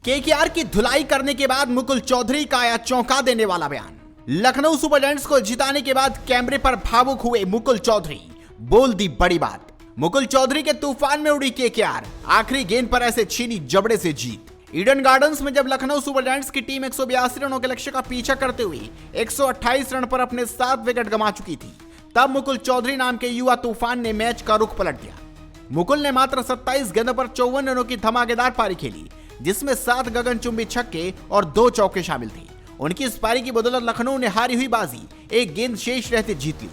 KKR की धुलाई करने के बाद मुकुल चौधरी का आया चौंका देने वाला बयान। लखनऊ सुपर जायंट्स को जिताने के बाद कैमरे पर भावुक हुए मुकुल चौधरी, बोल दी बड़ी बात। मुकुल चौधरी के तूफान में उड़ी केकेआर, आखिरी गेंद पर ऐसे छीनी जबड़े से जीत। ईडन गार्डन्स में जब लखनऊ सुपर जायंट्स की टीम 182 रनों के लक्ष्य का पीछा करते हुए 128 रन पर अपने 7 विकेट गंवा चुकी थी, तब मुकुल चौधरी नाम के युवा तूफान ने मैच का रुख पलट दिया। मुकुल ने मात्र 27 गेंदों पर 54 रनों की धमाकेदार पारी खेली, जिसमें 7 गगनचुंबी छक्के और 2 चौके शामिल थे। उनकी इस पारी की बदौलत लखनऊ ने हारी हुई बाजी एक गेंद शेष रहते जीत ली।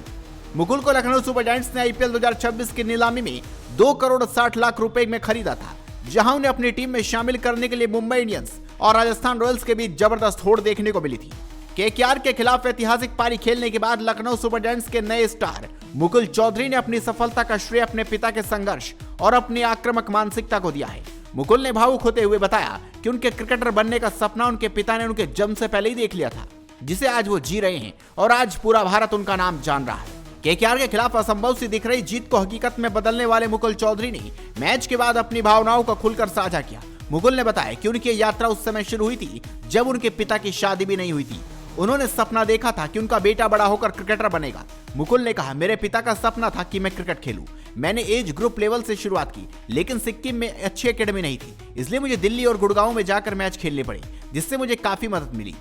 मुकुल को लखनऊ सुपर जायंट्स ने आईपीएल 2026 की नीलामी में 2 करोड़ 60 लाख रुपए में खरीदा था, जहां उन्हें अपनी टीम में शामिल करने के लिए मुंबई इंडियंस और राजस्थान रॉयल्स के बीच जबरदस्त होड़ देखने को मिली थी। केकेआर के खिलाफ ऐतिहासिक पारी खेलने के बाद लखनऊ सुपर जायंट्स के नए स्टार मुकुल चौधरी ने अपनी सफलता का श्रेय अपने पिता के संघर्ष और अपनी आक्रामक मानसिकता को दिया है। मुकुल ने भावुक होते हुए बताया कि उनके क्रिकेटर बनने का सपना उनके पिता ने उनके जन्म से पहले ही देख लिया था, जिसे आज वो जी रहे हैं और आज पूरा भारत उनका नाम जान रहा है। केकेआर के खिलाफ असंभव सी दिख रही जीत को हकीकत में बदलने वाले मुकुल चौधरी ने मैच के बाद अपनी भावनाओं को खुलकर साझा किया। मुकुल ने बताया कि उनकी यात्रा उस समय शुरू हुई थी जब उनके पिता की शादी भी नहीं हुई थी। उन्होंने सपना देखा था कि उनका बेटा बड़ा होकर क्रिकेटर बनेगा। मुकुल ने कहा, मेरे पिता का सपना था कि मैं क्रिकेट खेलूं। मैंने एज ग्रुप लेवल से शुरुआत की, लेकिन सिक्किम में अच्छी एकेडमी नहीं थी, इसलिए मुझे दिल्ली और गुड़गांव में जाकर मैच खेलने पड़े, जिससे मुझे काफी मदद मिली।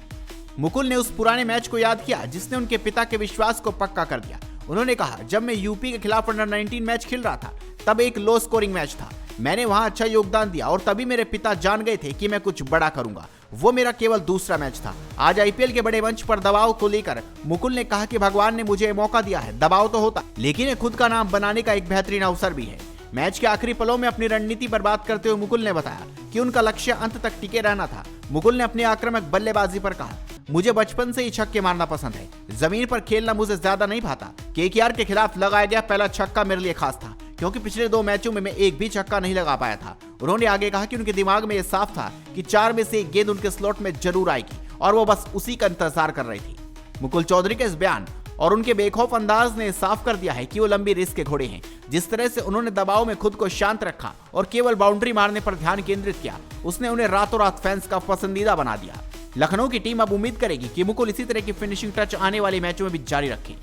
मुकुल ने उस पुराने मैच को याद किया जिसने उनके पिता के विश्वास को पक्का कर दिया। उन्होंने कहा, जब मैं यूपी के खिलाफ अंडर 19 मैच खेल रहा था, तब एक लो स्कोरिंग मैच था। मैंने वहां अच्छा योगदान दिया और तभी मेरे पिता जान गए थे कि मैं कुछ बड़ा करूंगा। वो मेरा केवल दूसरा मैच था। आज आईपीएल के बड़े मंच पर दबाव को लेकर मुकुल ने कहा कि भगवान ने मुझे मौका दिया है, दबाव तो होता, लेकिन ये खुद का नाम बनाने का एक बेहतरीन अवसर भी है। मैच के आखिरी पलों में अपनी रणनीति पर बात करते हुए मुकुल ने बताया कि उनका लक्ष्य अंत तक टिके रहना था। मुकुल ने अपनी आक्रामक बल्लेबाजी पर कहा, मुझे बचपन से ही छक्के मारना पसंद है, जमीन पर खेलना मुझे ज्यादा नहीं भाता। केकेआर के खिलाफ लगाया गया पहला छक्का मेरे लिए खास था, क्योंकि पिछले 2 मैचों में मैं एक भी छक्का नहीं लगा पाया था। उन्होंने आगे कहा कि उनके दिमाग में यह साफ था कि 4 में से 1 गेंद उनके स्लॉट में जरूर आएगी और वो बस उसी का इंतजार कर रही थी। मुकुल चौधरी के इस बयान और उनके बेखौफ अंदाज ने साफ कर दिया है कि वो लंबी रेस के घोड़े हैं। जिस तरह से उन्होंने दबाव में खुद को शांत रखा और केवल बाउंड्री मारने पर ध्यान केंद्रित किया, उसने उन्हें रातों रात फैंस का पसंदीदा बना दिया। लखनऊ की टीम अब उम्मीद करेगी कि मुकुल इसी तरह की फिनिशिंग टच आने वाले मैचों में भी जारी रखें।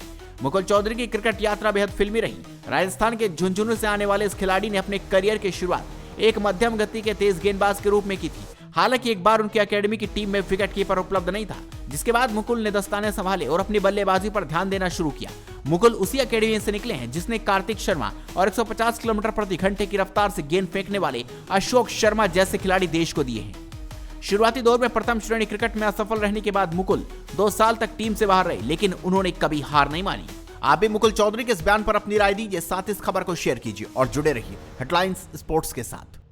मुकुल चौधरी की क्रिकेट यात्रा बेहद फिल्मी रही। राजस्थान के झुंझुनू से आने वाले इस खिलाड़ी ने अपने करियर की शुरुआत एक मध्यम गति के तेज गेंदबाज के रूप में की थी। हालांकि एक बार उनकी एकेडमी की टीम में विकेट कीपर उपलब्ध नहीं था, जिसके बाद मुकुल ने दस्ताने संभाले और अपनी बल्लेबाजी पर ध्यान देना शुरू किया। मुकुल उसी एकेडमी से निकले हैं जिसने कार्तिक शर्मा और 150 किलोमीटर प्रति घंटे की रफ्तार से गेंद फेंकने वाले अशोक शर्मा जैसे खिलाड़ी देश को दिए हैं। शुरुआती दौर में प्रथम श्रेणी क्रिकेट में असफल रहने के बाद मुकुल 2 साल तक टीम से बाहर रहे, लेकिन उन्होंने कभी हार नहीं मानी। आप भी मुकुल चौधरी के इस बयान पर अपनी राय दीजिए, साथ इस खबर को शेयर कीजिए और जुड़े रहिए हेडलाइंस स्पोर्ट्स के साथ।